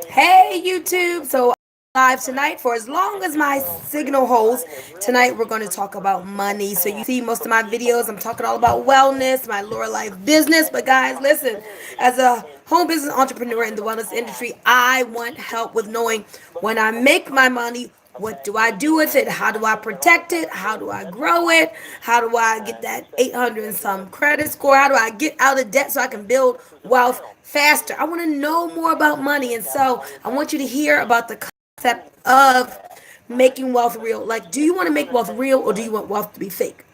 Hey YouTube, so live tonight for as long as my signal holds. Tonight we're going to talk about money. So you see most of my videos, I'm talking all about wellness, my lower life business. But guys, listen, as a home business entrepreneur in the wellness industry, I want help with knowing when I make my money, what do I do with it? How do I protect it? How do I grow it? How do I get that 800 and some credit score? How do I get out of debt so I can build wealth faster? I want to know more about money. And so I want you to hear about the concept of making wealth real. Like, do you want to make wealth real or do you want wealth to be fake?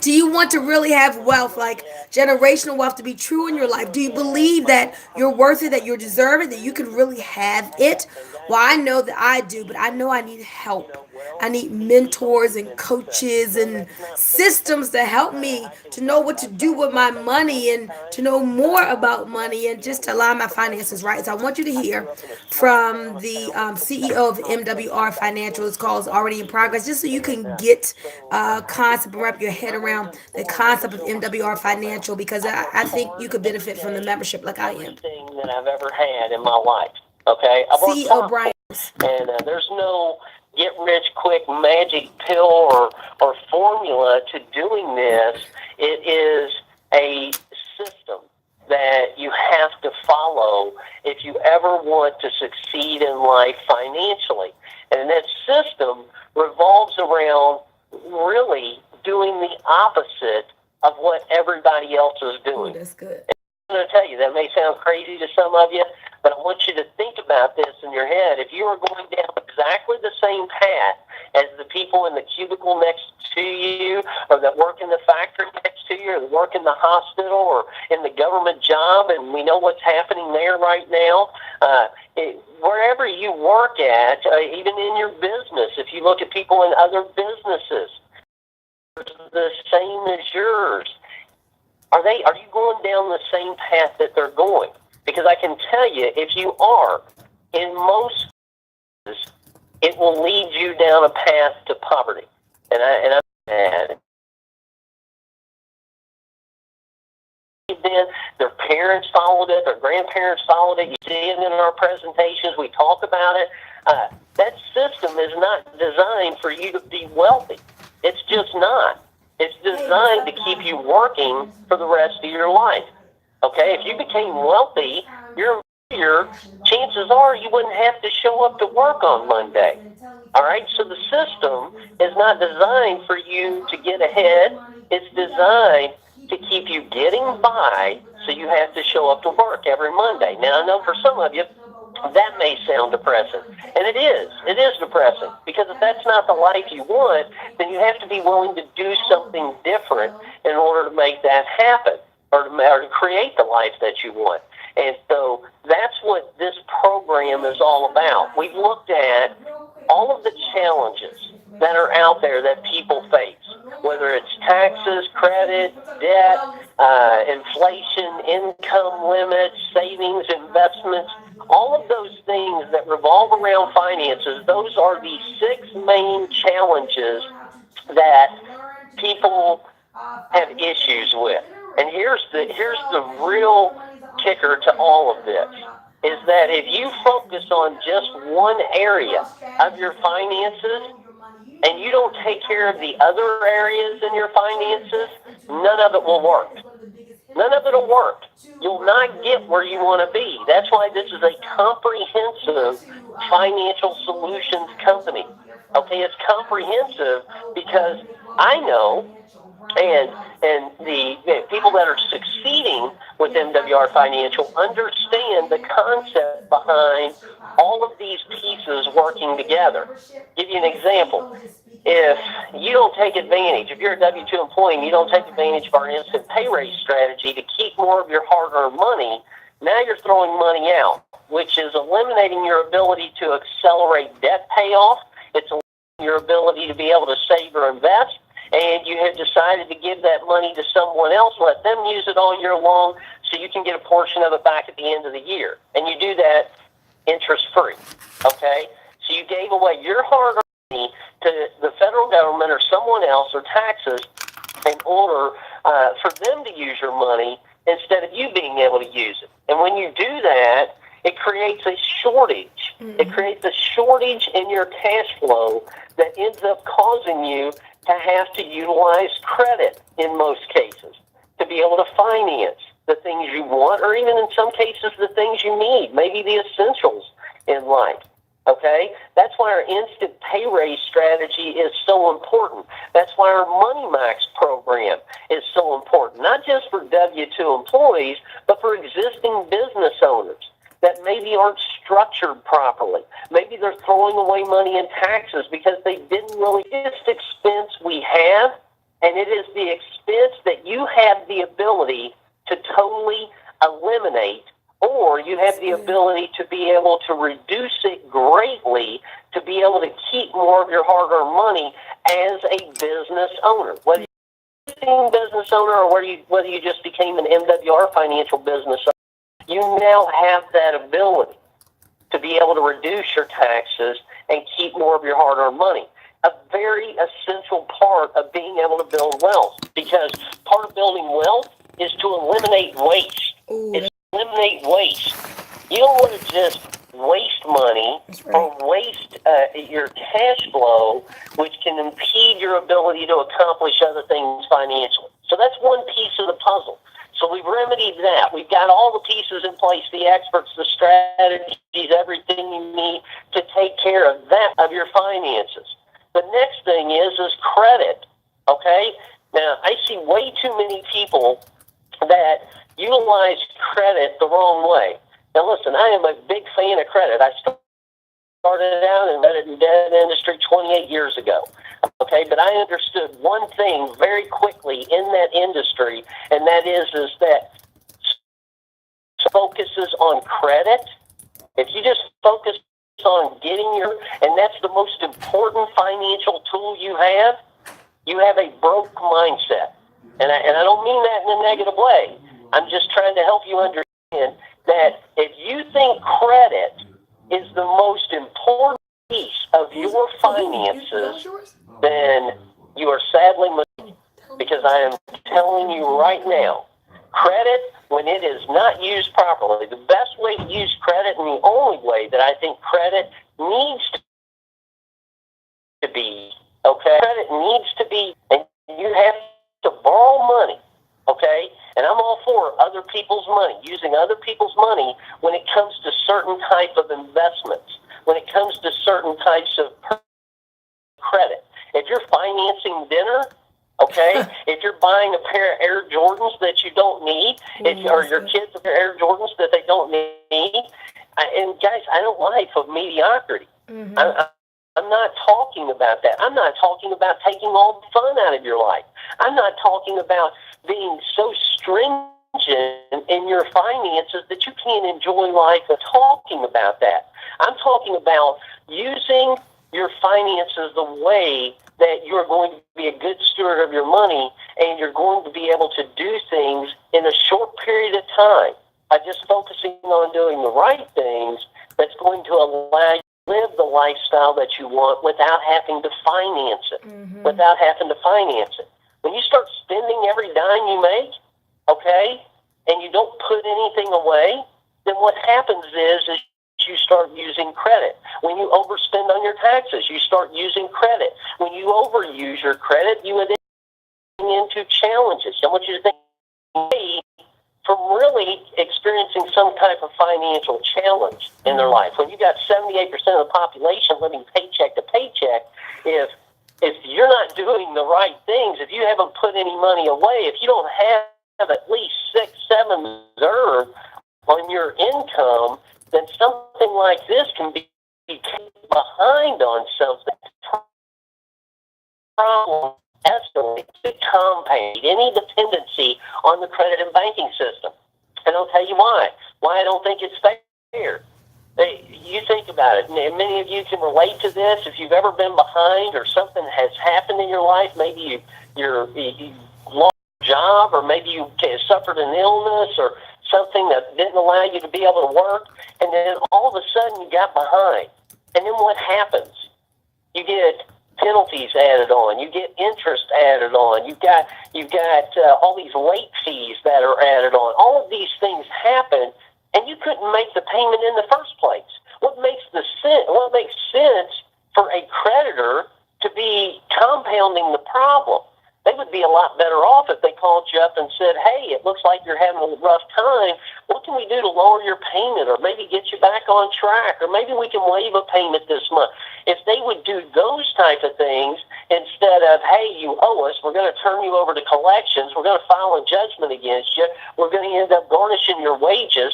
Do you want to really have wealth, like generational wealth, to be true in your life? Do you believe that you're worth it, that you're deserving, that you can really have it? Well, I know that I do, but I know I need help. I need mentors and coaches and systems to help me to know what to do with my money and to know more about money and just to align my finances right. So I want you to hear from the CEO of MWR Financial. It's called Already in Progress, just so you can get concept and wrap your head around the concept of MWR Financial, because I think you could benefit from the membership like I am. That I've ever had in my life. Okay, I work CEO Brian. and there's no get rich quick magic pill or formula to doing this. It is a system that you have to follow if you ever want to succeed in life financially. And that system revolves around really doing the opposite of what everybody else is doing. That's good. I'm going to tell you, that may sound crazy to some of you, but I want you to think about this in your head. If you are going down exactly the same path as the people in the cubicle next to you, or that work in the factory next to you, or that work in the hospital, or in the government job, and we know what's happening there right now, wherever you work at, even in your business, if you look at people in other businesses, the same as yours. Are you going down the same path that they're going? Because I can tell you, if you are, in most cases, it will lead you down a path to poverty. And their parents followed it, their grandparents followed it. You see it in our presentations. We talk about it. That system is not designed for you to be wealthy. It's just not. It's designed to keep you working for the rest of your life. Okay? If you became wealthy, chances are you wouldn't have to show up to work on Monday. All right? So the system is not designed for you to get ahead. It's designed to keep you getting by, so you have to show up to work every Monday. Now, I know for some of you, that may sound depressing. And it is. It is depressing. Because if that's not the life you want, then you have to be willing to do something different in order to make that happen, or to create the life that you want. And so that's what this program is all about. We've looked at all of the challenges that are out there that people face, whether it's taxes, credit, debt, inflation, income limits, savings, investments, all of those things that revolve around finances. Those are the 6 main challenges that people have issues with. And here's the real kicker to all of this, is that if you focus on just one area of your finances and you don't take care of the other areas in your finances, none of it will work. None of it will work. You'll not get where you want to be. That's why this is a comprehensive financial solutions company. Okay, it's comprehensive because I know, and the people that are succeeding with MWR Financial understand the concept behind all of these pieces working together. Give you an example. If you don't take advantage, if you're a W-2 employee and you don't take advantage of our instant pay raise strategy to keep more of your hard-earned money, now you're throwing money out, which is eliminating your ability to accelerate debt payoff. It's eliminating your ability to be able to save or invest. And you have decided to give that money to someone else, let them use it all year long so you can get a portion of it back at the end of the year. And you do that interest-free, okay? So you gave away your hard-earned money to the federal government or someone else, or taxes, in order for them to use your money instead of you being able to use it. And when you do that, It creates a shortage. It creates a shortage in your cash flow that ends up causing you to have to utilize credit in most cases to be able to finance the things you want, or even in some cases the things you need, maybe the essentials in life. Okay? That's why our instant pay raise strategy is so important. That's why our Money Max program is so important, not just for W-2 employees, but for existing business owners that maybe aren't structured properly. Maybe they're throwing away money in taxes because they didn't really. It's the expense we have, and it is the expense that you have the ability to totally eliminate, or you have the ability to be able to reduce it greatly to be able to keep more of your hard-earned money as a business owner. Whether you're a business owner or whether you just became an MWR financial business owner, you now have that ability to be able to reduce your taxes and keep more of your hard-earned money. A very essential part of being able to build wealth, because part of building wealth is to eliminate waste. It's to eliminate waste. You don't want to just waste money or waste your cash flow, which can impede your ability to accomplish other things financially. So that's one piece of the puzzle. So we've remedied that. We've got all the pieces in place, the experts, the strategies, everything you need to take care of that, of your finances. The next thing is credit, okay? Now, I see way too many people that utilize credit the wrong way. Now, listen, I am a big fan of credit. I started out in the debt industry 28 years ago. Okay, but I understood one thing very quickly in that industry, and that is that focuses on credit. If you just focus on getting and that's the most important financial tool you have a broke mindset. And I don't mean that in a negative way. I'm just trying to help you understand that if you think credit is the most important piece of your finances, then you are sadly mistaken, because I am telling you right now, credit, when it is not used properly, the best way to use credit, and the only way that I think credit needs to be, okay, credit needs to be, and you have to borrow money, okay, and I'm all for other people's money, using other people's money when it comes to certain type of investments, when it comes to certain types of credit. If you're financing dinner, okay, if you're buying a pair of Air Jordans that you don't need, or your kids a pair of Air Jordans that they don't need, and guys, I don't like of mediocrity. I'm not talking about that. I'm not talking about taking all the fun out of your life. I'm not talking about being so stringent in your finances that you can't enjoy life. I'm talking about that. I'm talking about using your finances the way that you're going to be a good steward of your money, and you're going to be able to do things in a short period of time by just focusing on doing the right things that's going to allow you to live the lifestyle that you want without having to finance it. When you start spending every dime you make, okay, and you don't put anything away, then what happens is you start using credit. When you overspend on your taxes, you start using credit. When you overuse your credit, you would then into challenges. I want you to think from really experiencing some type of financial challenge in their life. When you got 78% of the population living paycheck to paycheck, if you're not doing the right things, if you haven't put any money away, if you don't have at least 6, 7 reserve on your income, then something like this can be behind on something. Problem escalates to compound any dependency on the credit and banking system. And I'll tell you why. Why I don't think it's fair. You think about it. Many of you can relate to this. If you've ever been behind or something has happened in your life, maybe you lost your job, or maybe you suffered an illness or something that didn't allow you to be able to work, and then all of a sudden you got behind. And then what happens? You get penalties added on. You get interest added on. You've got all these late fees that are added on. All of these things happen, and you couldn't make the payment in the first place. What makes sense for a creditor to be compounding the problem? They would be a lot better off if they called you up and said, hey, it looks like you're having a rough time. What can we do to lower your payment or maybe get you back on track or maybe we can waive a payment this month? If they would do those type of things instead of, hey, you owe us, we're going to turn you over to collections, we're going to file a judgment against you, we're going to end up garnishing your wages,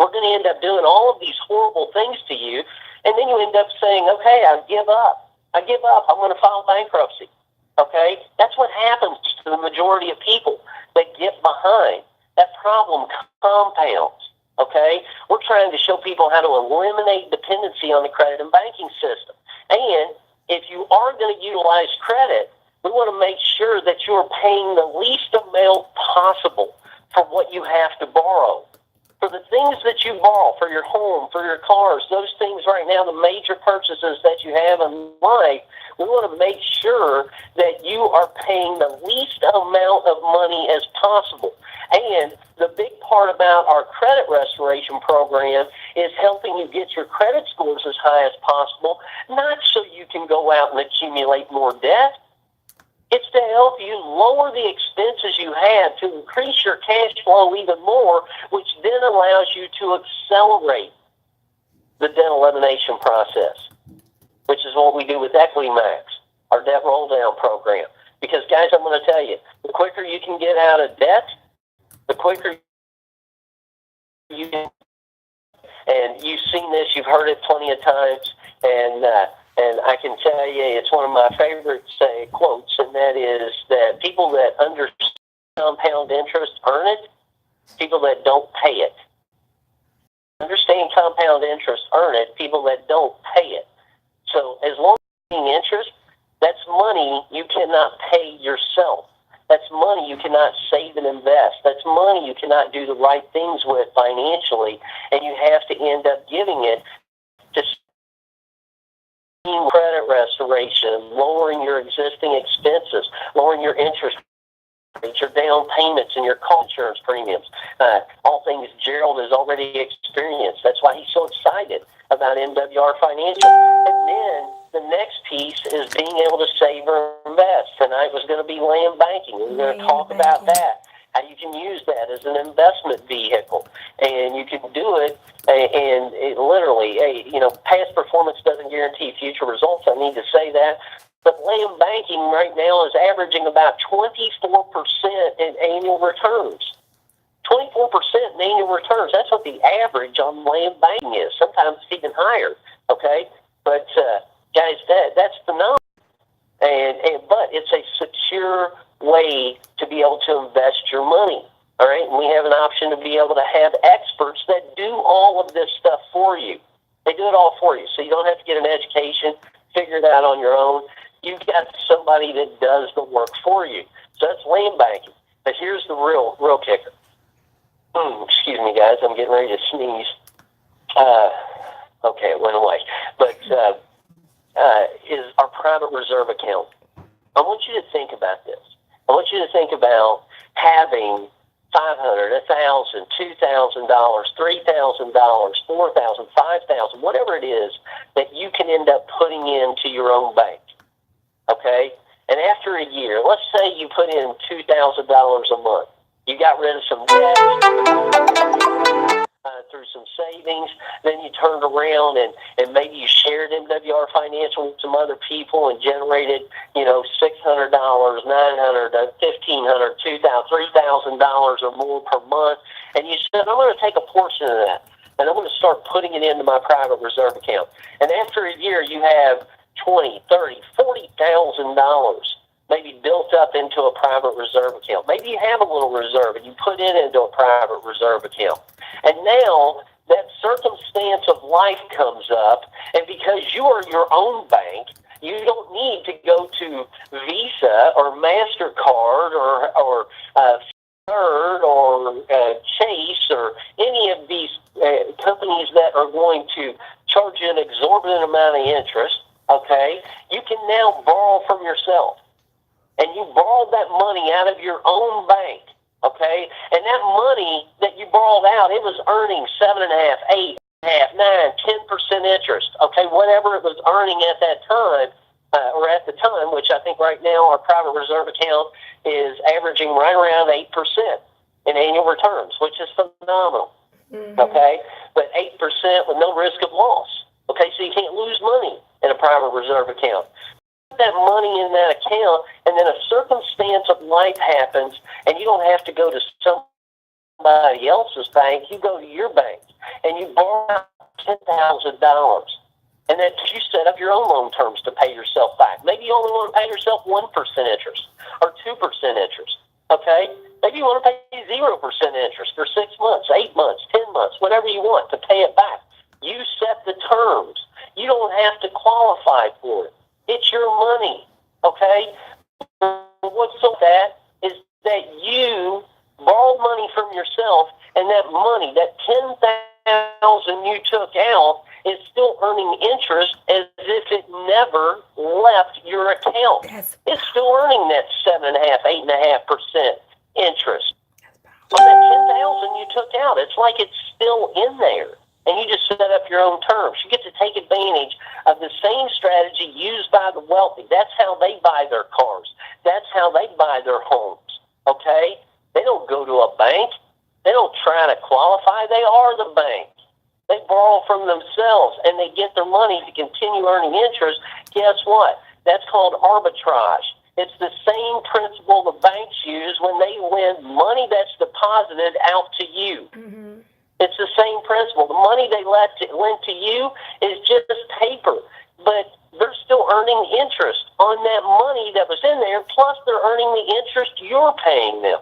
we're going to end up doing all of these horrible things to you, and then you end up saying, okay, I give up, I'm going to file bankruptcy. Okay? That's what happens to the majority of people that get behind. That problem compounds. Okay? We're trying to show people how to eliminate dependency on the credit and banking system. And if you are going to utilize credit, we want to make sure that you're paying the least amount possible for what you have to borrow. For the things that you borrow, for your home, for your cars, those things right now, the major purchases that you have in life, we want to make sure that you are paying the least amount of money as possible. And the big part about our credit restoration program is helping you get your credit scores as high as possible, not so you can go out and accumulate more debt. It's to help you lower the expenses you have to increase your cash flow even more, which then allows you to accelerate the debt elimination process, which is what we do with Equity Max, our debt roll-down program. Because, guys, I'm going to tell you, the quicker you can get out of debt, the quicker you can. And you've seen this, you've heard it plenty of times, and I can tell you it's one of my favorite quotes, and that is that people that understand compound interest earn it, people that don't pay it. Understand compound interest earn it, people that don't pay it. So as long as you're paying interest, that's money you cannot pay yourself. That's money you cannot save and invest. That's money you cannot do the right things with financially, and you have to end up giving it to credit restoration, lowering your existing expenses, lowering your interest rates, your down payments, and your car insurance premiums. All things Gerald has already experienced. That's why he's so excited about MWR Financial. And then the next piece is being able to save or invest. Tonight was going to be land banking. We're going to talk about that, how you can use that as an investment vehicle. And you can do it, and it literally, past performance doesn't guarantee future results. I need to say that. But land banking right now is averaging about 24% in annual returns. 24% in annual returns. That's what the average on land banking is. Sometimes it's even higher, okay? But, guys, that's phenomenal. But it's a secure way to be able to invest your money, all right? And we have an option to be able to have experts that do all of this stuff for you. They do it all for you, so you don't have to get an education, figure it out on your own. You've got somebody that does the work for you. So that's land banking. But here's the real kicker. Excuse me, guys. I'm getting ready to sneeze. Okay, it went away. But is our private reserve account. I want you to think about this. I want you to think about having $500, $1,000, $2,000, $3,000, $4,000, $5,000, whatever it is that you can end up putting into your own bank. Okay? And after a year, let's say you put in $2,000 a month. You got rid of some debt through some savings. Then you turned around and maybe you shared MWR Financial with some other people and generated, $600, $900, $1,500, $2,000, $3,000 or more per month. And you said, I'm going to take a portion of that and I'm going to start putting it into my private reserve account. And after a year, you have $20,000, $30,000, $40,000 maybe built up into a private reserve account. Maybe you have a little reserve and you put it into a private reserve account. And now that circumstance of life comes up, and because you are your own bank, you don't need to go to Visa or MasterCard or Third or Chase or any of these companies that are going to charge you an exorbitant amount of interest. Okay, you can now borrow from yourself. And you borrowed that money out of your own bank, okay? And that money that you borrowed out, it was earning 7.5%, 8.5%, 9%, 10% interest, okay? Whatever it was earning at that time, or at the time, which I think right now our private reserve account is averaging right around 8% in annual returns, which is phenomenal, okay? But 8% with no risk of loss, okay? So you can't lose money in a private reserve account. Put that money in that account, and then a circumstance of life happens, and you don't have to go to somebody else's bank. You go to your bank, and you borrow out $10,000. And then you set up your own loan terms to pay yourself back. Maybe you only want to pay yourself 1% interest or 2% interest, okay? Maybe you want to pay 0% interest for 6 months, 8 months, 10 months, whatever you want to pay it back. You set the terms. You don't have to qualify for it. It's your money, okay? What's so that is that you borrowed money from yourself, and that money, that $10,000 you took out, is still earning interest as if it never left your account. It's still earning that 7.5%, 8.5% interest on that $10,000 you took out. It's like it's still in there, and you just set up your own terms. You get to take advantage of the same strategy used by the wealthy. That's how they buy their cars. That's how they buy their homes. Okay? They don't go to a bank. They don't try to qualify. They are the bank. They borrow from themselves, and they get their money to continue earning interest. Guess what? That's called arbitrage. It's the same principle the banks use when they lend money that's deposited out to you. It's the same principle. The money they lend to you is just paper, but they're still earning interest on that money that was in there, plus they're earning the interest you're paying them.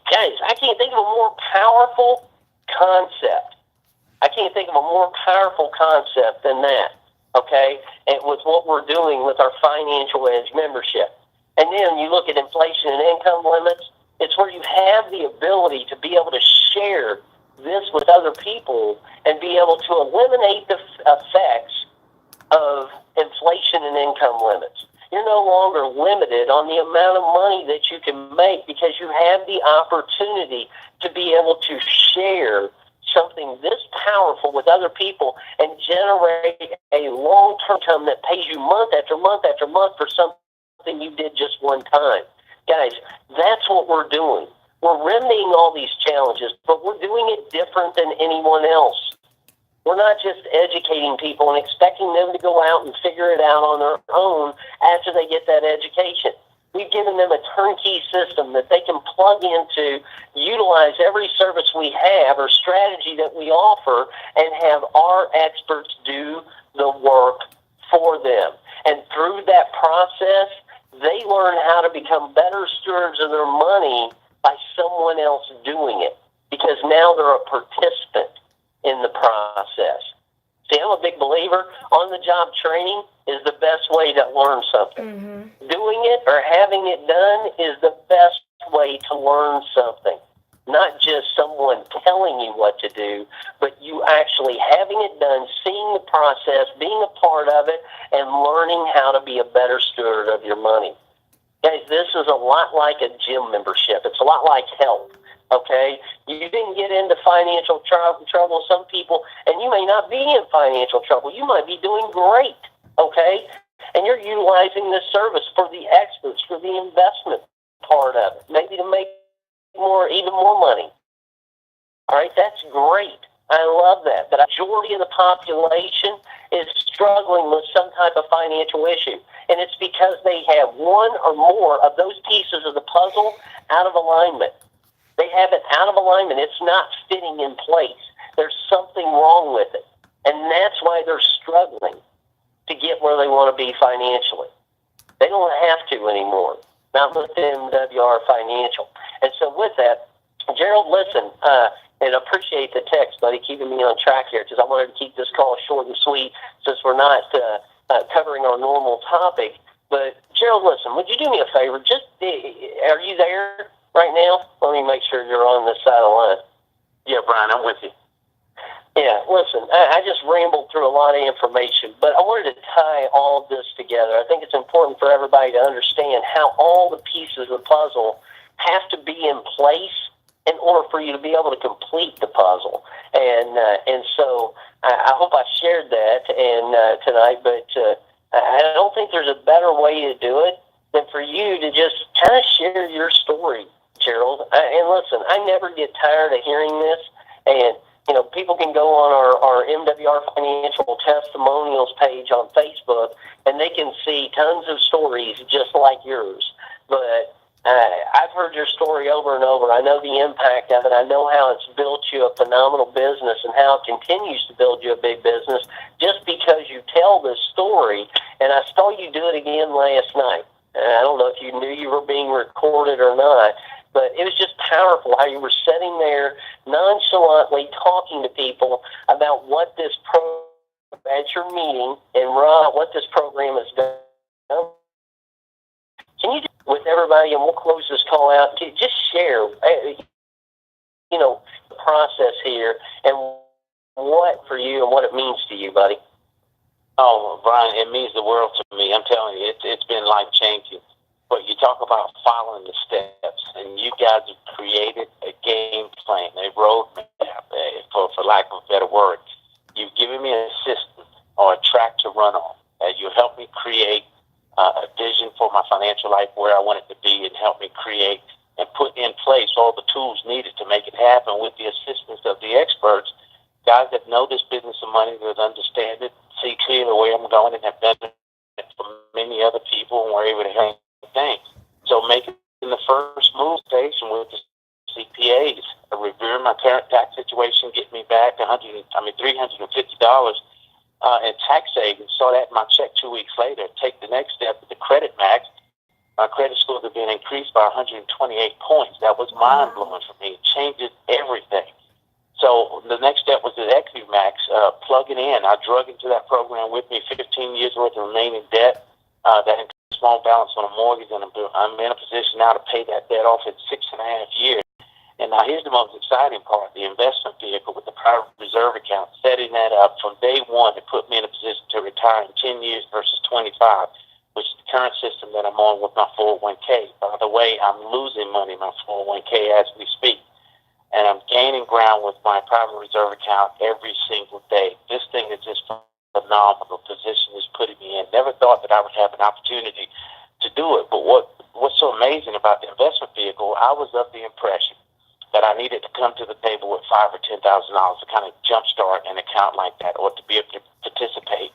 Guys, I can't think of a more powerful concept. I can't think of a more powerful concept than that, okay? And with what we're doing with our Financial Edge membership. And then you look at inflation and income limits, it's where you have the ability to be able to share this with other people and be able to eliminate the effects of inflation and income limits. You're no longer limited on the amount of money that you can make because you have the opportunity to be able to share something this powerful with other people and generate a long-term income that pays you month after month after month for something you did just one time. Guys, that's what we're doing. We're remedying all these challenges, but we're doing it different than anyone else. We're not just educating people and expecting them to go out and figure it out on their own after they get that education. We've given them a turnkey system that they can plug into, utilize every service we have or strategy that we offer, and have our experts do the work for them. And through that process, they learn how to become better stewards of their money by someone else doing it, because now they're a participant in the process. See, I'm a big believer on-the-job training is the best way to learn something. Doing it or having it done is the best way to learn something. Not just someone telling you what to do, but you actually having it done, seeing the process, being a part of it, and learning how to be a better steward of your money. Guys, this is a lot like a gym membership. It's a lot like health. Okay, you didn't get into financial trouble. Some people, and you may not be in financial trouble. You might be doing great. Okay, and you're utilizing this service for the experts, for the investment part of it, maybe to make even more money. All right, that's great. I love that. But a majority of the population is struggling with some type of financial issue, and it's because they have one or more of those pieces of the puzzle out of alignment. They have it out of alignment. It's not fitting in place. There's something wrong with it. And that's why they're struggling to get where they want to be financially. They don't have to anymore. Not with MWR Financial. And so with that, Gerald, listen, and I appreciate the text, buddy, keeping me on track here, because I wanted to keep this call short and sweet since we're not covering our normal topic. But, Gerald, listen, would you do me a favor? Are you there right now? Let me make sure you're on this side of the line. Yeah, Brian, I'm with you. Yeah, listen, I just rambled through a lot of information, but I wanted to tie all this together. I think it's important for everybody to understand how all the pieces of the puzzle have to be in place in order for you to be able to complete the puzzle. And so I hope I shared that tonight, but I don't think there's a better way to do it than for you to just kind of share your story, Gerald. And listen, I never get tired of hearing this. And, people can go on our MWR Financial Testimonials page on Facebook, and they can see tons of stories just like yours. But I've heard your story over and over. I know the impact of it. I know how it's built you a phenomenal business and how it continues to build you a big business just because you tell this story. And I saw you do it again last night. I don't know if you knew you were being recorded or not, but it was just powerful how you were sitting there nonchalantly talking to people about what this program at your meeting and what this program has done. Can you, with everybody, and we'll close this call out, just share, the process here and what for you and what it means to you, buddy? Oh, Brian, it means the world to me. I'm telling you, it's been life-changing. But you talk about following the steps, and you guys have created a game plan, a roadmap, for lack of a better word. You've given me a system or a track to run on. You helped me create a vision for my financial life where I want it to be, and help me create and put in place all the tools needed to make it happen with the assistance of the experts, guys that know this business of money, that understand it, see clearly where I'm going, and have done it for many other people, and were able to help things. So making the first move station with the CPAs, reviewing my current tax situation, get me back $350 in tax savings. Saw that in my check 2 weeks later. Take the next step with the credit max. My credit score had been increased by 128 points. That was mind blowing for me. It changed everything. So the next step was the Equity Max, plugging in. I drug into that program with me 15 years worth of remaining debt. That includes a small balance on a mortgage, and I'm in a position now to pay that debt off in 6.5 years. And now here's the most exciting part, the investment vehicle with the private reserve account, setting that up from day one to put me in a position to retire in 10 years versus 25, which is the current system that I'm on with my 401k. By the way, I'm losing money in my 401k as we speak. And I'm gaining ground with my private reserve account every single day. This thing is just phenomenal position is putting me in. Never thought that I would have an opportunity to do it. But what's so amazing about the investment vehicle, I was of the impression that I needed to come to the table with $5,000 or $10,000 to kind of jumpstart an account like that, or to be able to participate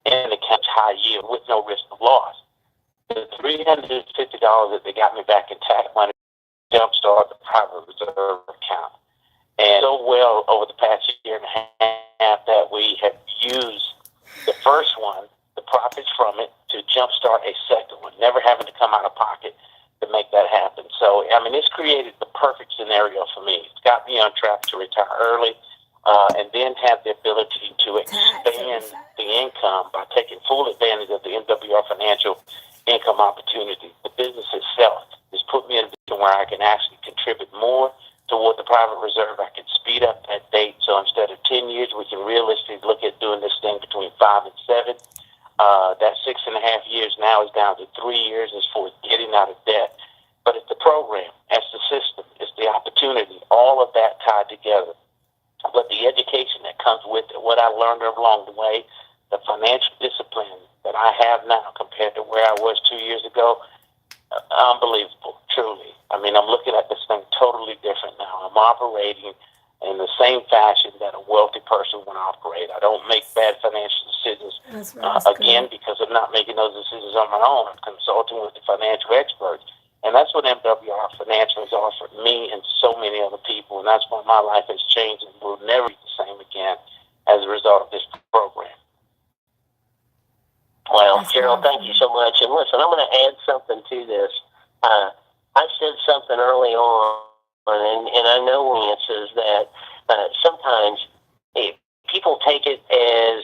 in an account high yield with no risk of loss. The $350 that they got me back in tax money jumpstart the private reserve account. And so well over the past year and a half that we have used the first one, the profits from it, to jumpstart a second one, never having to come out of pocket to make that happen. So, it's created the perfect scenario for me. It's got me on track to retire early, and then have the ability to expand the income by taking full advantage of the MWR Financial income opportunity. The business itself has put me in a position where I can actually contribute more toward the private reserve. I can speed up that date. So instead of 10 years, we can realistically look at doing this thing between 5 and 7. That 6.5 years now is down to 3 years as for getting out of debt. But it's the program, it's the system, it's the opportunity, all of that tied together. But the education that comes with it, what I learned along the way, the financial discipline that I have now compared to where I was 2 years ago, unbelievable, truly. I'm looking at this thing totally different now. I'm operating in the same fashion that a wealthy person would operate. I don't make bad financial decisions, because I'm not making those decisions on my own. I'm consulting with the financial experts. And that's what MWR Financial has offered me and so many other people. And that's why my life has changed and will never be the same again as a result of this program. Well, Gerald, thank you so much. And listen, I'm going to add something to this. I said something early on, and I know, Lance, is that sometimes people take it as,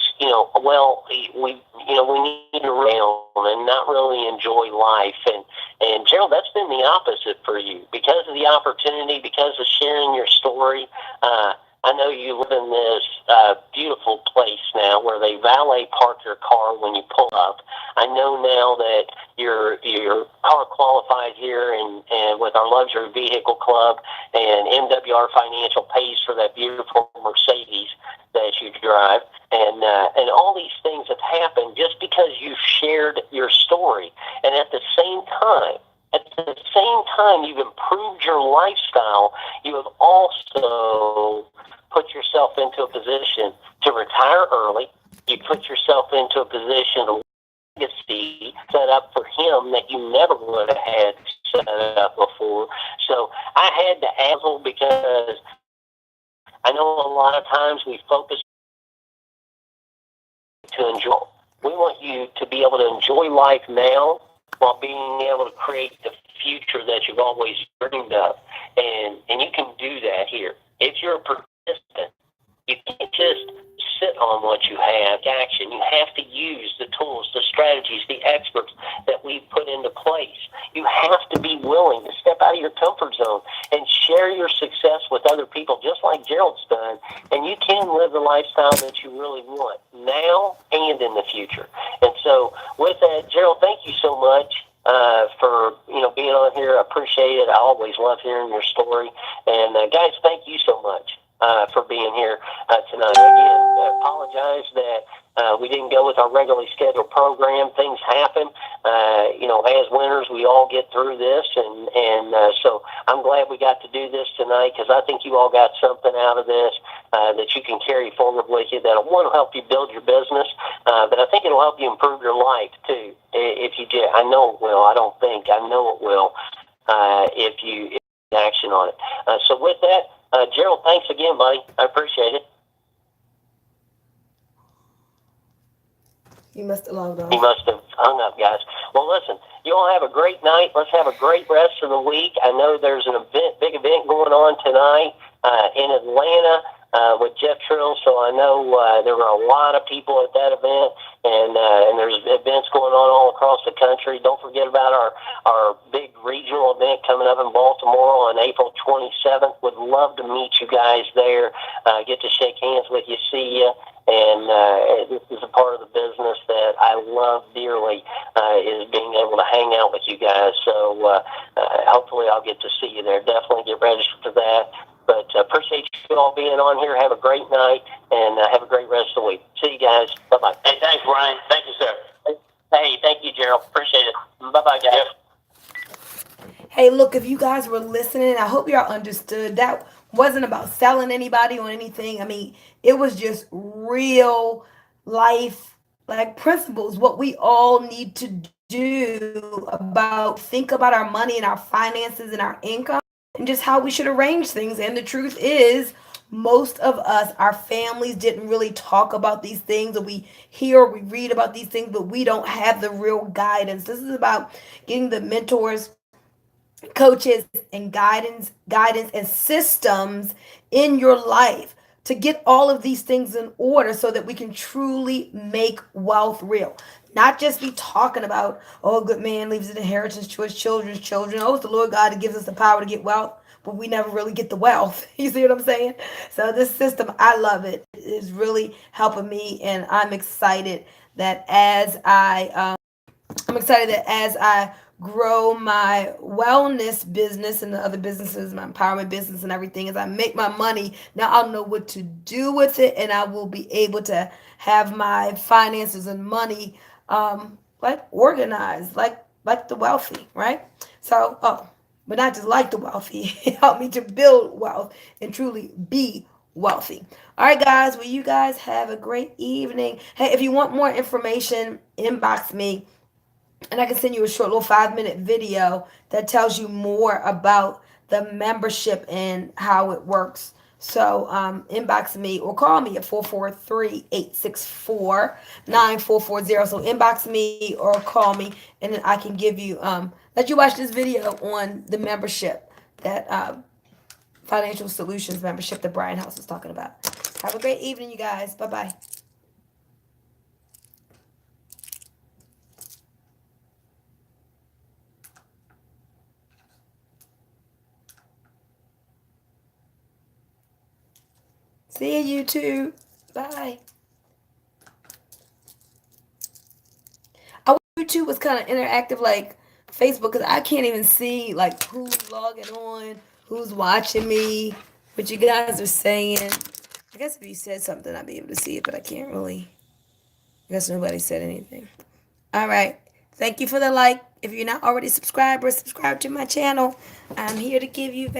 we need to rail and not really enjoy life. And Gerald, that's been the opposite for you because of the opportunity, because of sharing your story. I know you live in this beautiful place now where they valet park your car when you pull up. I know now that your car qualifies here, and with our luxury vehicle club, and MWR Financial pays for that beautiful Mercedes that you drive, and all these things have happened just because you shared your story, and at the same time, you've improved your lifestyle. You have also put yourself into a position to retire early. You put yourself into a position of legacy set up for him that you never would have had set up before. So I had to ask, because I know a lot of times we focus to enjoy. We want you to be able to enjoy life now while being able to create the future that you've always dreamed of. And you can do that here. If you're a participant, you can't just sit on what you have. Action. You have to use the tools, the strategies, the experts that we put into place. You have to be willing to step out of your comfort zone and share your success with other people, just like Gerald's done. And you can live the lifestyle that you really want now and in the future. And so with that, Gerald, thank you so much for being on here. I appreciate it. I always love hearing your story. And guys, thank you so much for being here tonight. Again, I apologize that we didn't go with our regularly scheduled program. Things happen. As winners, we all get through this, and so I'm glad we got to do this tonight, because I think you all got something out of this that you can carry forward with you that'll, one, help you build your business, but I think it'll help you improve your life too. If you do, I know it will. I know it will. If you take action on it. So with that, Gerald, thanks again, buddy. I appreciate it. You must have logged on. He must have hung up, guys. Well, listen, you all have a great night. Let's have a great rest of the week. I know there's an big event going on tonight in Atlanta with Jeff Trill, so I know there were a lot of people at that event, and there's events going on all across the country. Don't forget about our big regional event coming up in Baltimore on April 27th. Would love to meet you guys there, get to shake hands with you, see you. And this is a part of the business that I love dearly, is being able to hang out with you guys. So hopefully I'll get to see you there. Definitely get registered for that. But appreciate you all being on here. Have a great night, and have a great rest of the week. See you guys. Bye-bye. Hey, thanks, Brian. Thank you, sir. Hey, thank you, Gerald. Appreciate it. Bye-bye, guys. Yep. Hey, look, if you guys were listening, I hope y'all understood that wasn't about selling anybody or anything. I mean, it was just real life, like, principles, what we all need to do think about our money and our finances and our income, and just how we should arrange things. And the truth is, most of us, our families, didn't really talk about these things, or we hear or we read about these things, but we don't have the real guidance. This is about getting the mentors, coaches, and guidance and systems in your life to get all of these things in order, so that we can truly make wealth real. Not just be talking about, oh, a good man leaves an inheritance to his children's children. Oh, it's the Lord God that gives us the power to get wealth, but we never really get the wealth. You see what I'm saying? So this system, I love it. It is really helping me, and I'm excited that as I grow my wellness business and the other businesses, my empowerment business and everything, as I make my money, now I'll know what to do with it, and I will be able to have my finances and money like organized, like the wealthy, right? So, but not just like the wealthy. Help me to build wealth and truly be wealthy. All right, guys. Well, you guys have a great evening. Hey, if you want more information, inbox me, and I can send you a short little 5-minute video that tells you more about the membership and how it works. So inbox me or call me at 443-864-9440. So inbox me or call me, and then I can give you, let you watch this video on the membership, that Financial Solutions membership that Brian House is talking about. Have a great evening, you guys. Bye-bye. See you, YouTube. Bye. I wish YouTube was kind of interactive like Facebook, because I can't even see like who's logging on, who's watching me, what you guys are saying. I guess if you said something, I'd be able to see it, but I can't really. I guess nobody said anything. All right. Thank you for the like. If you're not already subscribed or subscribed to my channel, I'm here to give you